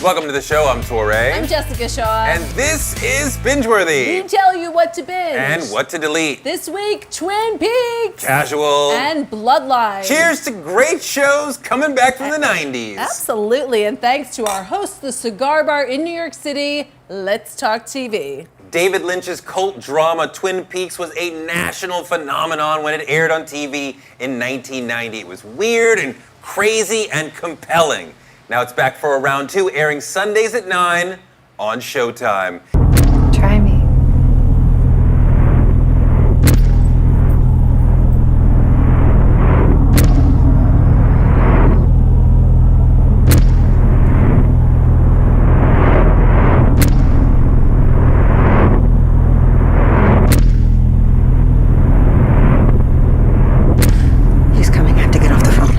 Welcome to the show. I'm Touré. I'm Jessica Shaw. And this is Bingeworthy. We tell you what to binge. And what to delete. This week, Twin Peaks. Casual. And Bloodline. Cheers to great shows coming back from the 90s. Absolutely. And thanks to our host, the Cigar Bar in New York City, Let's Talk TV. David Lynch's cult drama Twin Peaks was a national phenomenon when it aired on TV in 1990. It was weird and crazy and compelling. Now it's back for a round 2, airing Sundays at 9 on Showtime. Try me. He's coming. I have to get off the phone.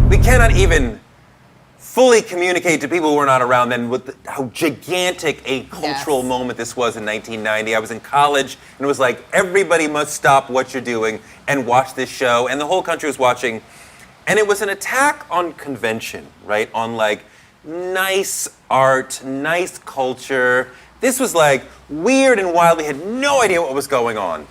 We cannot even fully communicate to people who were not around then how gigantic a cultural moment this was in 1990. I was in college, and it was like, everybody must stop what you're doing and watch this show, and the whole country was watching. And it was an attack on convention, right? On like nice art, nice culture. This was like weird and wild. We had no idea what was going on.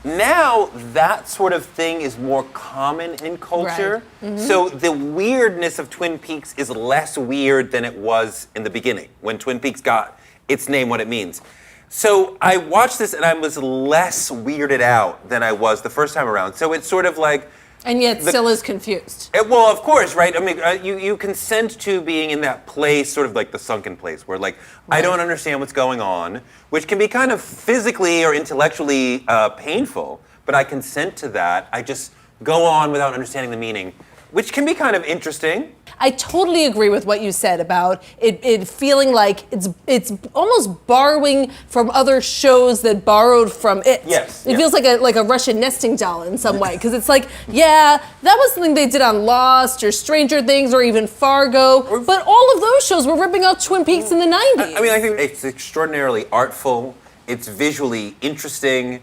Now, that sort of thing is more common in culture. Right. Mm-hmm. So the weirdness of Twin Peaks is less weird than it was in the beginning, when Twin Peaks got its name, what it means. So I watched this and I was less weirded out than I was the first time around. So it's sort of like... And yet still is confused. Well, of course, right? I mean, you consent to being in that place, sort of like the sunken place, where like, right. I don't understand what's going on, which can be kind of physically or intellectually painful, but I consent to that. I just go on without understanding the meaning, which can be kind of interesting. I totally agree with what you said about it feeling like it's almost borrowing from other shows that borrowed from it. Yes. It feels like a Russian nesting doll in some way, because it's like, yeah, that was something they did on Lost or Stranger Things or even Fargo, but all of those shows were ripping out Twin Peaks in the 90s. I mean, I think it's extraordinarily artful. It's visually interesting.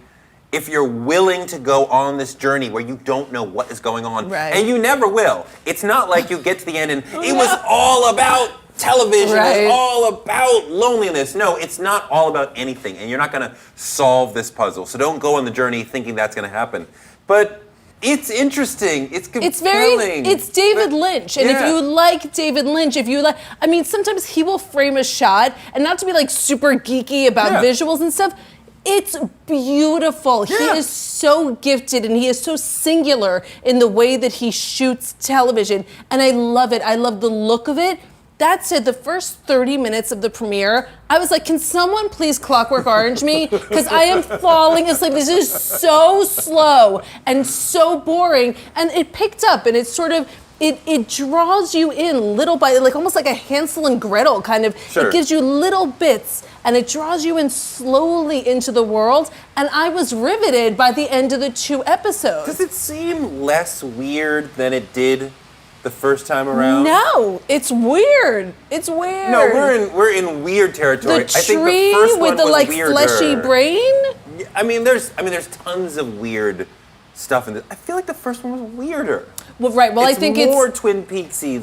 If you're willing to go on this journey where you don't know what is going on, right. And you never will. It's not like you get to the end and it was all about television, right. It was all about loneliness. No, it's not all about anything, and you're not gonna solve this puzzle. So don't go on the journey thinking that's gonna happen. But it's interesting, it's compelling. It's David Lynch, and if you like David Lynch, I mean, sometimes he will frame a shot, and not to be like super geeky about visuals and stuff, it's beautiful. Yeah. He is so gifted and he is so singular in the way that he shoots television. And I love it. I love the look of it. That said, the first 30 minutes of the premiere, I was like, can someone please Clockwork Orange me? Because I am falling asleep. This is so slow and so boring. And it picked up, and it's sort of, it draws you in little by, like almost like a Hansel and Gretel kind of. Sure. It gives you little bits, and it draws you in slowly into the world. And I was riveted by the end of the 2 episodes. Does it seem less weird than it did the first time around? No, it's weird. It's weird. No, we're in weird territory. The tree I think the first with one the was like weirder. fleshy brain. I mean, there's tons of weird stuff in this. I feel like the first one was weirder. Well, right. Well, I think it's more Twin Peaksy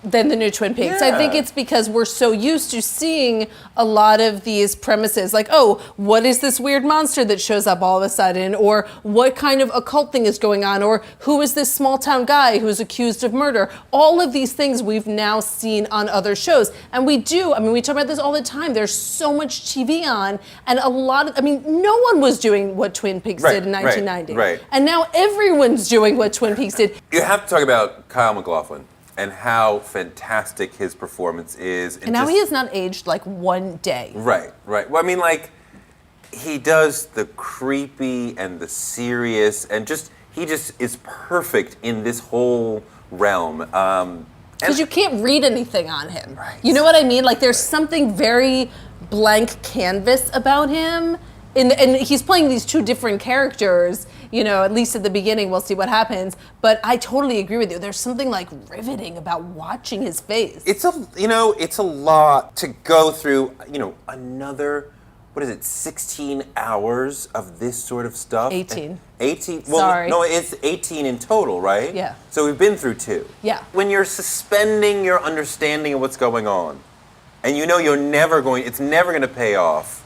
than the new Twin Peaks. Yeah. I think it's because we're so used to seeing a lot of these premises, like, oh, what is this weird monster that shows up all of a sudden? Or what kind of occult thing is going on? Or who is this small town guy who's accused of murder? All of these things we've now seen on other shows. And we talk about this all the time. There's so much TV on, and no one was doing what Twin Peaks did in 1990. Right. And now everyone's doing what Twin Peaks did. You have to talk about Kyle MacLachlan and how fantastic his performance is. And now he has not aged like one day. Right. Well, I mean, like, he does the creepy and the serious, and he just is perfect in this whole realm. Because you can't read anything on him. Right. You know what I mean? Like, there's something very blank canvas about him. And he's playing these 2 different characters, at least at the beginning. We'll see what happens. But I totally agree with you. There's something like riveting about watching his face. It's a lot to go through, another what is it, 16 hours of this sort of stuff? 18. 18? Well, Sorry. no, it's 18 in total, right? Yeah. So we've been through 2. Yeah. When you're suspending your understanding of what's going on, and you know it's never going to pay off,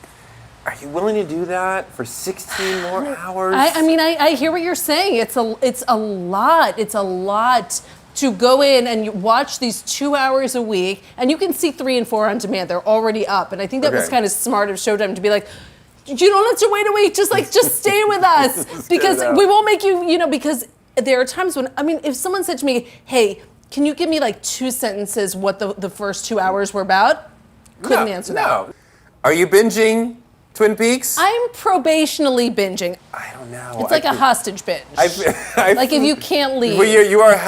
are you willing to do that for 16 more hours? I mean, I hear what you're saying. It's a lot. It's a lot to go in and you watch these 2 hours a week, and you can see 3 and 4 on demand. They're already up, and I think that was kind of smart of Showtime to be like, you don't have to wait a week. Just stay with us because we won't make you. Because there are times when if someone said to me, "Hey, can you give me like 2 sentences what the first 2 hours were about?" Couldn't answer that. No. Are you binging Twin Peaks? I'm probationally binging. I don't know. It's like a hostage binge. Like if you can't leave. Well,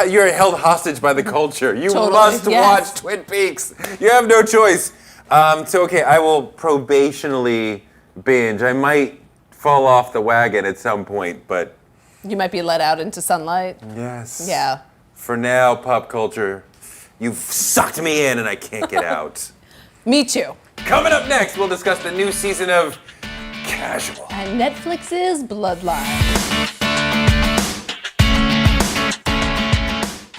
you're held hostage by the culture. You Totally, must yes. watch Twin Peaks. You have no choice. Okay, I will probationally binge. I might fall off the wagon at some point, but You might be let out into sunlight. yes. Yeah. For now, pop culture, you've sucked me in and I can't get out. Me too. Coming up next, we'll discuss the new season of Casual. And Netflix's Bloodline.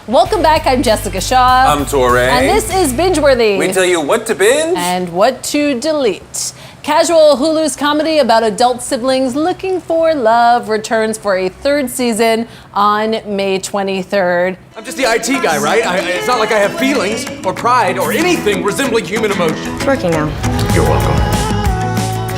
Welcome back. I'm Jessica Shaw. I'm Touré. And this is Bingeworthy. We tell you what to binge and what to delete. Casual, Hulu's comedy about adult siblings looking for love returns for a 3rd season on May 23rd. I'm just the IT guy, right? It's not like I have feelings or pride or anything resembling human emotion. It's working now. You're welcome.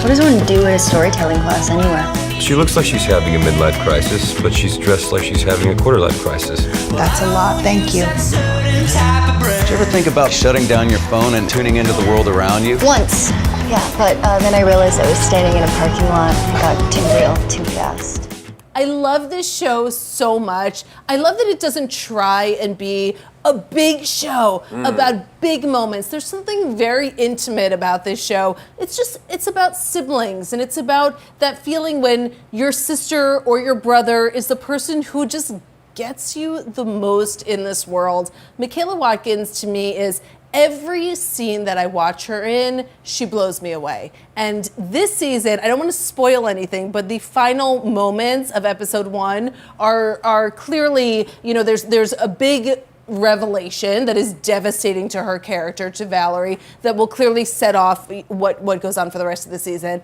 What does one do in a storytelling class anyway? She looks like she's having a midlife crisis, but she's dressed like she's having a quarter-life crisis. That's a lot, thank you. Did you ever think about shutting down your phone and tuning into the world around you? Once, yeah, but then I realized I was standing in a parking lot and got too real too fast. I love this show so much. I love that it doesn't try and be a big show about big moments. There's something very intimate about this show. It's about siblings, and it's about that feeling when your sister or your brother is the person who just gets you the most in this world. Michaela Watkins, to me, is every scene that I watch her in, she blows me away. And this season, I don't want to spoil anything, but the final moments of episode 1 are clearly, there's a big revelation that is devastating to her character, to Valerie, that will clearly set off what goes on for the rest of the season.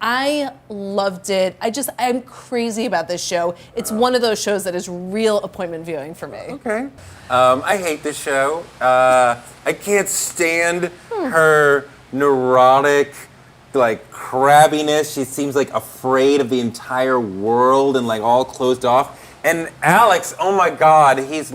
I loved it. I'm crazy about this show. It's one of those shows that is real appointment viewing for me. Okay. I hate this show. I can't stand her neurotic, crabbiness. She seems afraid of the entire world and all closed off. And Alex, oh my God, he's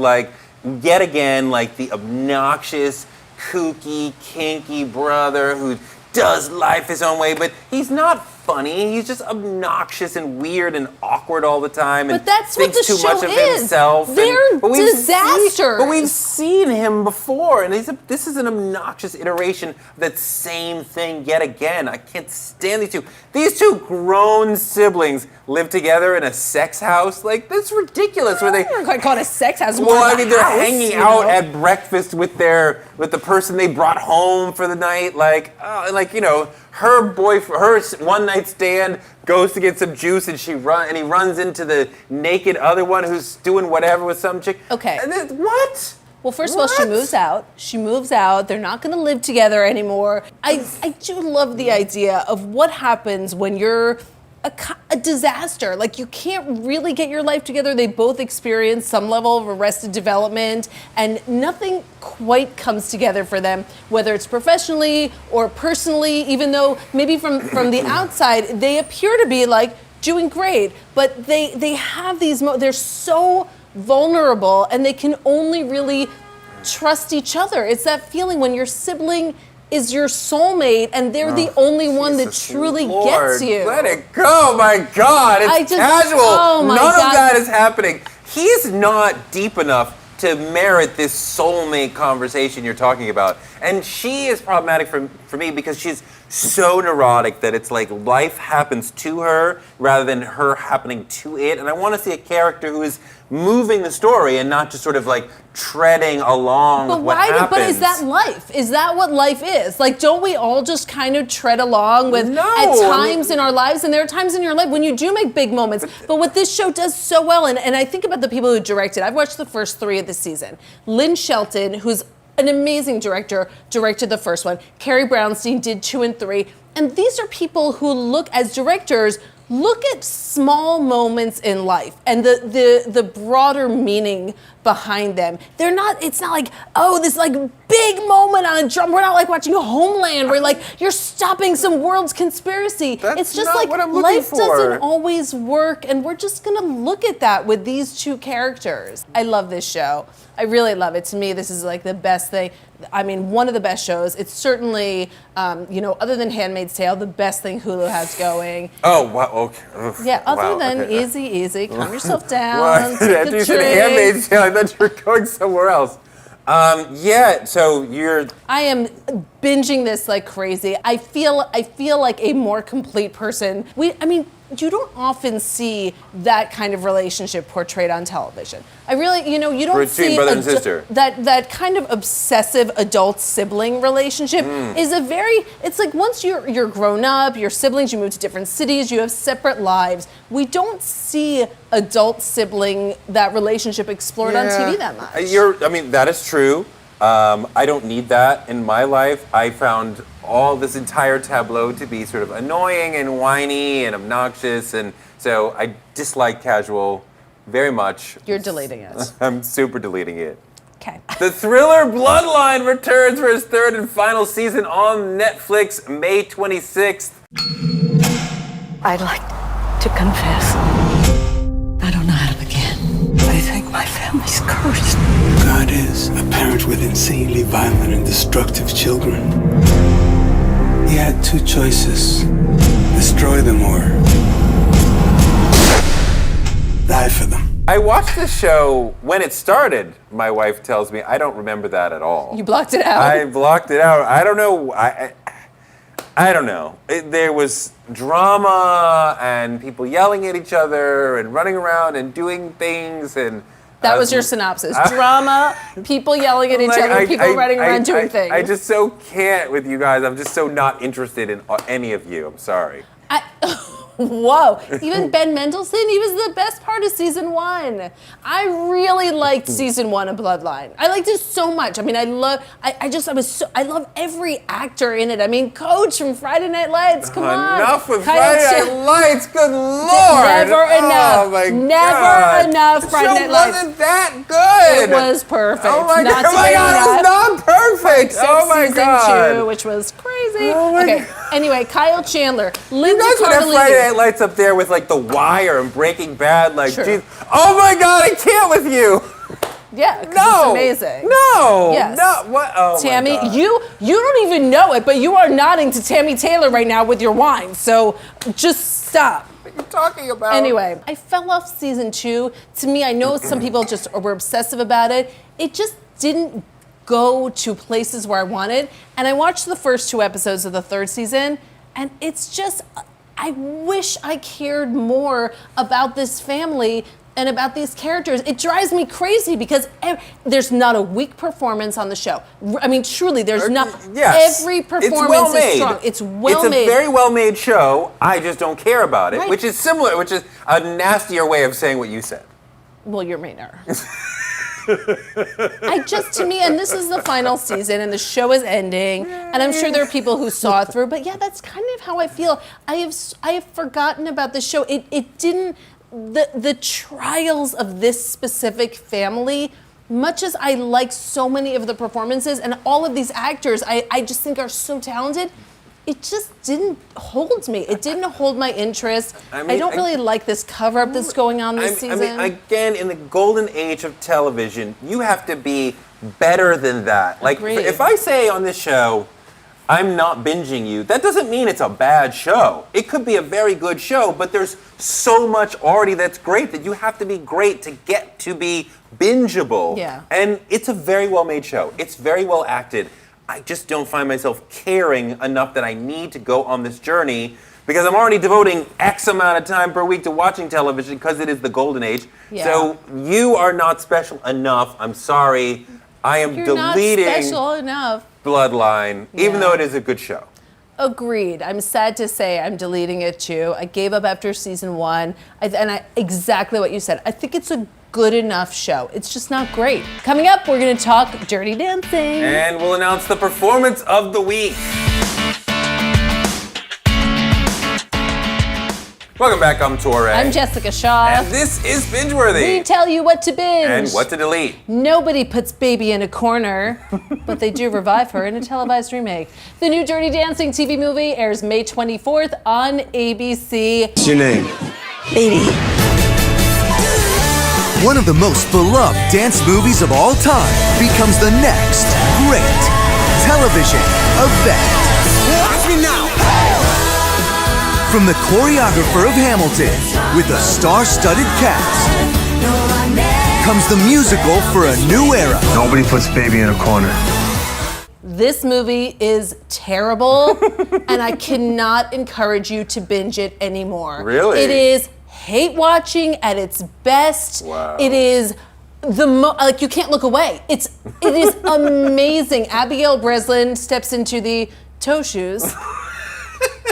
yet again the obnoxious, kooky, kinky brother who does life his own way, but he's not funny. He's just obnoxious and weird and awkward all the time, and But that's what thinks the too show much of is. himself. They're but disasters. But we've seen him before, and this is an obnoxious iteration of that same thing yet again. I can't stand these two. These two grown siblings live together in a sex house. That's ridiculous. Where they I don't quite call it a sex house. well, I mean, they're house, hanging out at breakfast with the person they brought home for the night. Her boyfriend, her one-night stand goes to get some juice, and he runs into the naked other one who's doing whatever with some chick. Okay. And then, what? Well, first of all, she moves out. She moves out. They're not going to live together anymore. I do love the idea of what happens when you're a disaster. You can't really get your life together. They both experience some level of arrested development, and nothing quite comes together for them, whether it's professionally or personally, even though maybe from the outside, they appear to be doing great, but they have these, they're so vulnerable, and they can only really trust each other. It's that feeling when your sibling is your soulmate, and they're the only one that truly gets you. Let it go, my God. It's casual. Oh my None God. of that is happening. He's not deep enough to merit this soulmate conversation you're talking about. And she is problematic for me because she's so neurotic that it's like life happens to her rather than her happening to it. And I want to see a character who is moving the story and not just sort of like treading along with what happens. But is that life? Is that what life is? Like, don't we all just kind of tread along with at times in our lives? And there are times in your life when you do make big moments. But what this show does so well, and I think about the people who directed. I've watched the first 3 of the season. Lynn Shelton, who's an amazing director, directed the first one. Carrie Brownstein did 2 and 3. And these are people who look, as directors, look at small moments in life and the broader meaning behind them. It's not like, oh, this like big moment on a drum. We're not like watching Homeland where like you're stopping some world's conspiracy. It's just like life doesn't always work, and we're just gonna look at that with these 2 characters. I love this show. I really love it. To me, this is like the best thing. I mean, one of the best shows. It's certainly, other than Handmaid's Tale, the best thing Hulu has going. Oh, wow, okay. Ugh, yeah, other than okay. Easy, calm yourself down. Well, after you said Handmaid's Tale, I thought you were going somewhere else. So I am binging this like crazy. I feel like a more complete person. You don't often see that kind of relationship portrayed on television. You don't see brother and sister. That kind of obsessive adult sibling relationship is it's like once you're grown up, your siblings, you move to different cities, you have separate lives. We don't see adult sibling, that relationship explored on TV that much. That is true. I don't need that in my life. I found all this entire tableau to be sort of annoying and whiny and obnoxious, and so I dislike casual very much. You're deleting it. I'm super deleting it. Okay. The thriller Bloodline returns for its 3rd and final season on Netflix May 26th. I'd like to confess. I don't know how to begin. I think my family's cursed. God is a parent with insanely violent and destructive children. He had 2 choices. Destroy them or die for them. I watched this show when it started, my wife tells me. I don't remember that at all. You blocked it out? I blocked it out. I don't know. I don't know. There was drama and people yelling at each other and running around and doing things and... That was your synopsis. Drama, people yelling at each other, people running around doing things. I just so can't with you guys. I'm just so not interested in any of you. I'm sorry. Whoa. Even Ben Mendelsohn, he was the best part of season 1. I really liked season 1 of Bloodline. I liked it so much. I love every actor in it. I mean, Coach from Friday Night Lights, come on. Enough with Friday Night Lights, good Lord. Never enough. Oh my Never God. enough Friday Night Lights. It wasn't that good. It was perfect. Oh my God, Not it was not perfect. Oh my God. Season 2, which was crazy. Oh my God. Anyway, Kyle Chandler. You guys would have Friday Night Lights up there with like The Wire and Breaking Bad. Like, sure. Geez. Oh my God, I can't with you. Yeah, it's amazing. No. Yes. No. What? Oh Tammy, my God. you don't even know it, but you are nodding to Tammy Taylor right now with your wine. So just stop. What are you talking about? Anyway, I fell off season 2. To me, I know some people just were obsessive about it. It just didn't go to places where I wanted. And I watched the first 2 episodes of the 3rd season, and it's just, I wish I cared more about this family and about these characters. It drives me crazy because there's not a weak performance on the show. I mean, truly, there's not. Yes. Every performance is strong. It's well made. It's a very well-made show. I just don't care about it, Right. which is a nastier way of saying what you said. Well, you're meaner. To me, and this is the final season, and the show is ending, and I'm sure there are people who saw it through, but yeah, that's kind of how I feel. I have forgotten about the show. It didn't, the trials of this specific family, much as I like so many of the performances, and all of these actors, I just think are so talented, it just didn't hold me. It didn't hold my interest. I don't really like this cover-up that's going on this season. Again, in the golden age of television, you have to be better than that. Like, Agreed. if I say on this show, I'm not binging you, that doesn't mean it's a bad show. It could be a very good show, but there's so much already that's great that you have to be great to get to be bingeable. Yeah. And it's a very well made show. It's very well acted. I just don't find myself caring enough that I need to go on this journey because I'm already devoting X amount of time per week to watching television because it is the golden age. Yeah. So you are not special enough. I'm sorry. I am You're deleting not special enough. Bloodline, even Yeah. though it is a good show. Agreed. I'm sad to say I'm deleting it too. I gave up after season 1. Exactly what you said. I think it's a good enough show. It's just not great. Coming up, we're going to talk Dirty Dancing. And we'll announce the performance of the week. Welcome back, I'm Touré. I'm Jessica Shaw. And this is Bingeworthy. We tell you what to binge. And what to delete. Nobody puts baby in a corner, but they do revive her in a televised remake. The new Dirty Dancing TV movie airs May 24th on ABC. What's your name? Baby. One of the most beloved dance movies of all time becomes the next great television event. Watch me now! From the choreographer of Hamilton, with a star-studded cast, comes the musical for a new era. Nobody puts baby in a corner. This movie is terrible, and I cannot encourage you to binge it anymore. Really? It is hate watching at its best. Wow. It is like you can't look away. It is amazing. Abigail Breslin steps into the toe shoes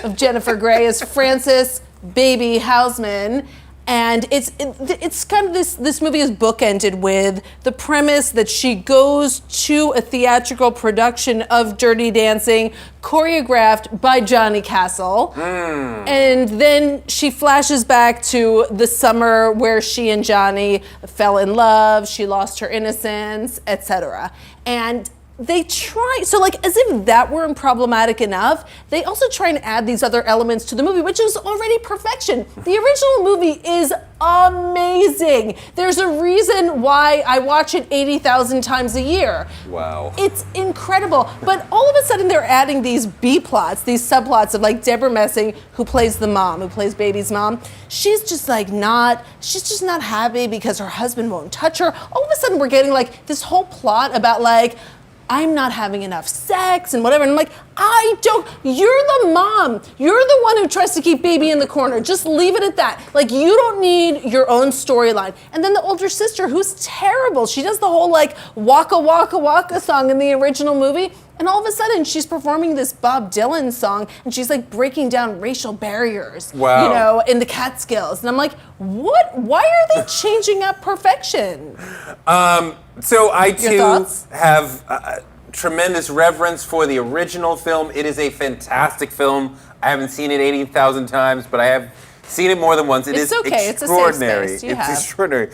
of Jennifer Grey as Frances Baby Houseman. And it's kind of this movie is bookended with the premise that she goes to a theatrical production of Dirty Dancing choreographed by Johnny Castle. And then she flashes back to the summer where she and Johnny fell in love, she lost her innocence, etc. And they try, so like as if that weren't problematic enough, they also try and add these other elements to the movie, which is already perfection. The original movie is amazing. There's a reason why I watch it 80,000 times a year. Wow. It's incredible. But all of a sudden they're adding these B plots, these subplots of like Deborah Messing, who plays the mom, who plays Baby's mom. She's just not happy because her husband won't touch her. All of a sudden we're getting like this whole plot about like, I'm not having enough sex and whatever. And I'm like, you're the mom. You're the one who tries to keep Baby in the corner. Just leave it at that. Like, you don't need your own storyline. And then the older sister, who's terrible. She does the whole like waka waka waka song in the original movie. And all of a sudden she's performing this Bob Dylan song and she's like breaking down racial barriers, Wow. in the Catskills. And I'm like, what? Why are they changing up perfection? So I too thoughts? have tremendous reverence for the original film. It is a fantastic film. I haven't seen it 80,000 times, but I have seen it more than once. It It's is okay. It's a safe extraordinary. space. You It's have. extraordinary.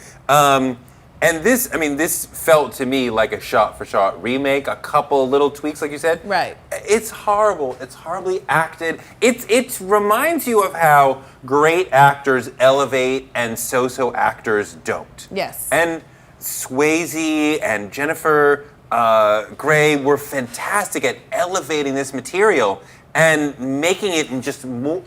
And this felt to me like a shot-for-shot remake. A couple little tweaks, like you said. Right. It's horrible. It's horribly acted. It reminds you of how great actors elevate and so-so actors don't. Yes. And Swayze and Jennifer Grey were fantastic at elevating this material and making it just more.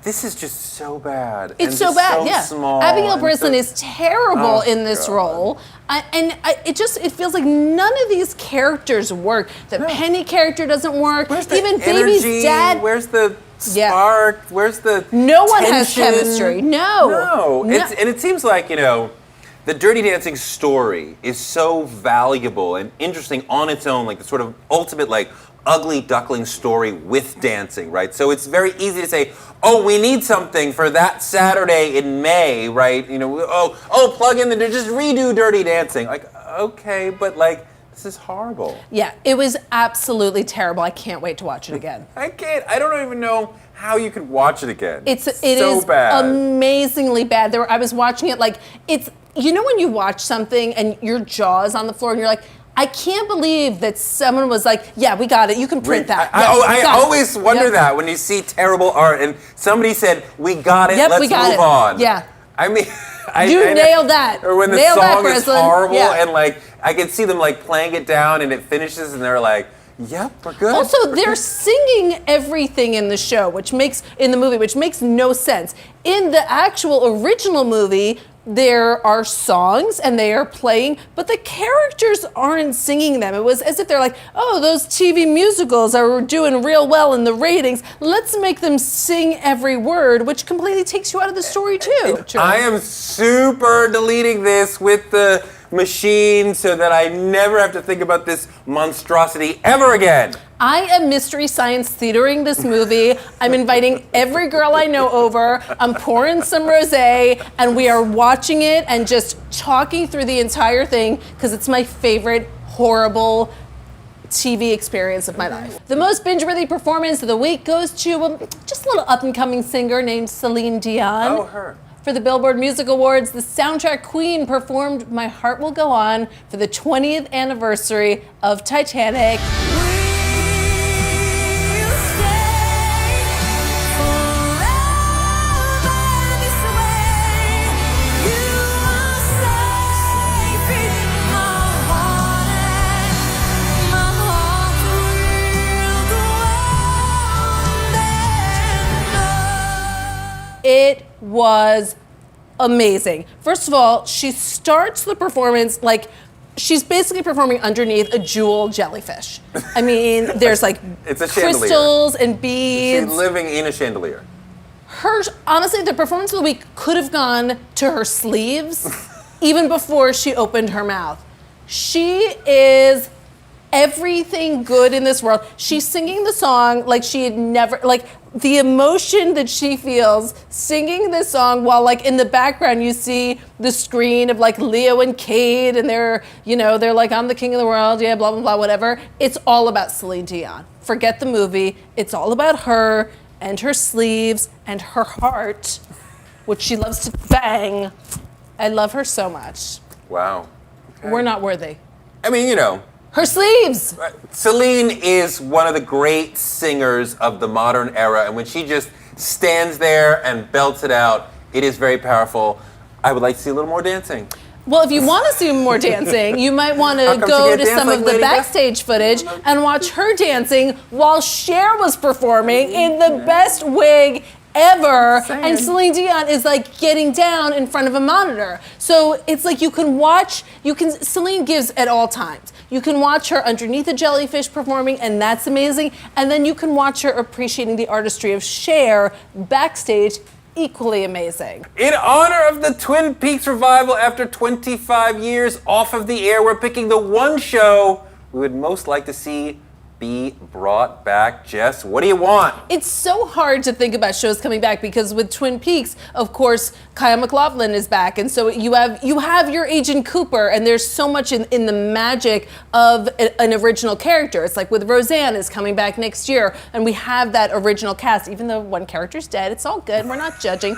This is just so bad. It's and so just bad, so yeah. Small Abigail and Breslin so- is terrible Oh, in this God. role. It feels like none of these characters work. The Penny character doesn't work. Where's the Even energy? Baby's dad. Where's the Yeah. spark? Where's the No one has tension? chemistry. No. No. And it seems like, the Dirty Dancing story is so valuable and interesting on its own, like the sort of ultimate, like, ugly duckling story with dancing, right? So it's very easy to say, oh, we need something for that Saturday in May, right? Plug in just redo Dirty Dancing. Like, okay, but like, this is horrible. Yeah, it was absolutely terrible. I can't wait to watch it again. I don't even know how you could watch it again. It so is bad. amazingly bad. I was watching it like, it's, when you watch something and your jaw is on the floor and you're like, I can't believe that someone was like, yeah, we got it. You can print that. I always wonder that when you see terrible art and somebody said, we got it, let's move on. Yeah. I mean, You nailed that. Or when the Nailed that, song is Breslin. horrible Yeah. and like, I can see them like playing it down and it finishes and they're like, Yep, we're good. Also, they're singing everything in the movie, which makes no sense. In the actual original movie, there are songs and they are playing, but the characters aren't singing them. It was as if they're like, oh, those TV musicals are doing real well in the ratings. Let's make them sing every word, which completely takes you out of the story too. I am super deleting this with the machine so that I never have to think about this monstrosity ever again. I am mystery science theatering this movie. I'm inviting every girl I know over. I'm pouring some rosé, and we are watching it and just talking through the entire thing because it's my favorite horrible TV experience of my life. The most binge-worthy performance of the week goes to just a little up-and-coming singer named Celine Dion. Oh, her. For the Billboard Music Awards, the soundtrack queen performed My Heart Will Go On for the 20th anniversary of Titanic. It was amazing. First of all, she starts the performance like she's basically performing underneath a jewel jellyfish. I mean, there's like it's a crystals and beads. She's living in a chandelier. Honestly, the performance of the week could have gone to her sleeves even before she opened her mouth. She is everything good in this world. She's singing the song like she had never, like the emotion that she feels singing this song while like in the background you see the screen of like Leo and Kate and they're like, I'm the king of the world, yeah, blah, blah, blah, whatever. It's all about Celine Dion. Forget the movie. It's all about her and her sleeves and her heart, which she loves to bang. I love her so much. Wow. Okay. We're not worthy. I mean, her sleeves! Celine is one of the great singers of the modern era, and when she just stands there and belts it out, it is very powerful. I would like to see a little more dancing. Well, if you want to see more dancing, you might want to go to some of the backstage footage and watch her dancing while Cher was performing in the best wig ever, and Celine Dion is like getting down in front of a monitor. So it's like Celine gives at all times. You can watch her underneath a jellyfish performing, and that's amazing. And then you can watch her appreciating the artistry of Cher backstage, equally amazing. In honor of the Twin Peaks revival after 25 years off of the air, we're picking the one show we would most like to see be brought back. Jess, what do you want? It's so hard to think about shows coming back because with Twin Peaks, of course, Kyle MacLachlan is back, and so you have your Agent Cooper, and there's so much in the magic of an original character. It's like with Roseanne is coming back next year, and we have that original cast. Even though one character's dead, it's all good. We're not judging.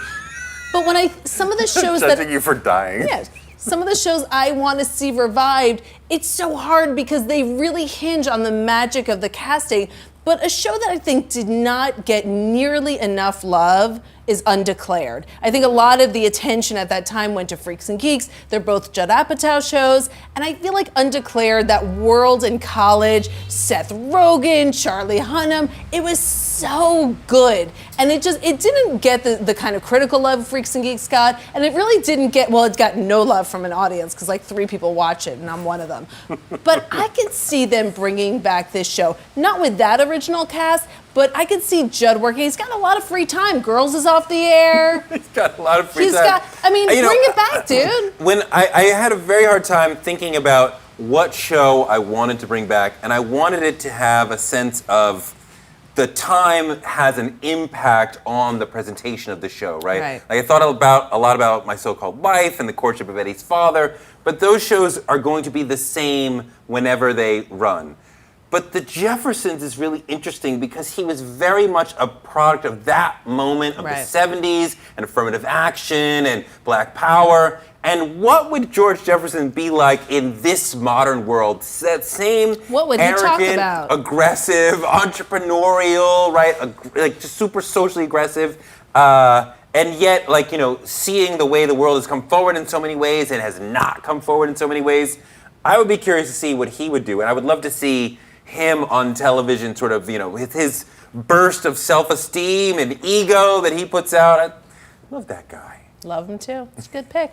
But some of the shows judging you for dying. Yeah. Some of the shows I want to see revived, it's so hard because they really hinge on the magic of the casting. But a show that I think did not get nearly enough love is Undeclared. I think a lot of the attention at that time went to Freaks and Geeks. They're both Judd Apatow shows. And I feel like Undeclared, that world in college, Seth Rogen, Charlie Hunnam, it was so good. And it didn't get the kind of critical love Freaks and Geeks got. And it really didn't get, well, it got no love from an audience because like 3 people watch it and I'm one of them. But I could see them bringing back this show, not with that original cast, but I could see Judd working. He's got a lot of free time. Girls is off the air. He's got a lot of free time. Bring it back, dude. When I had a very hard time thinking about what show I wanted to bring back, and I wanted it to have a sense of the time has an impact on the presentation of the show, right? Like I thought a lot about My So-Called Life and The Courtship of Eddie's Father, but those shows are going to be the same whenever they run. But The Jeffersons is really interesting because he was very much a product of that moment of the 70s and affirmative action and Black Power. And what would George Jefferson be like in this modern world? That same what would he talk about? Aggressive, entrepreneurial, right? Like just super socially aggressive. And yet, seeing the way the world has come forward in so many ways and has not come forward in so many ways, I would be curious to see what he would do. And I would love to see him on television, sort of, with his burst of self-esteem and ego that he puts out. I love that guy. Love him too. It's a good pick.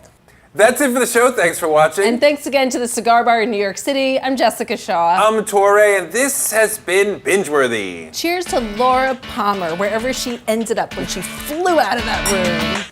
That's it for the show. Thanks for watching. And thanks again to the Cigar Bar in New York City. I'm Jessica Shaw. I'm Touré, and this has been Bingeworthy. Cheers to Laura Palmer, wherever she ended up when she flew out of that room.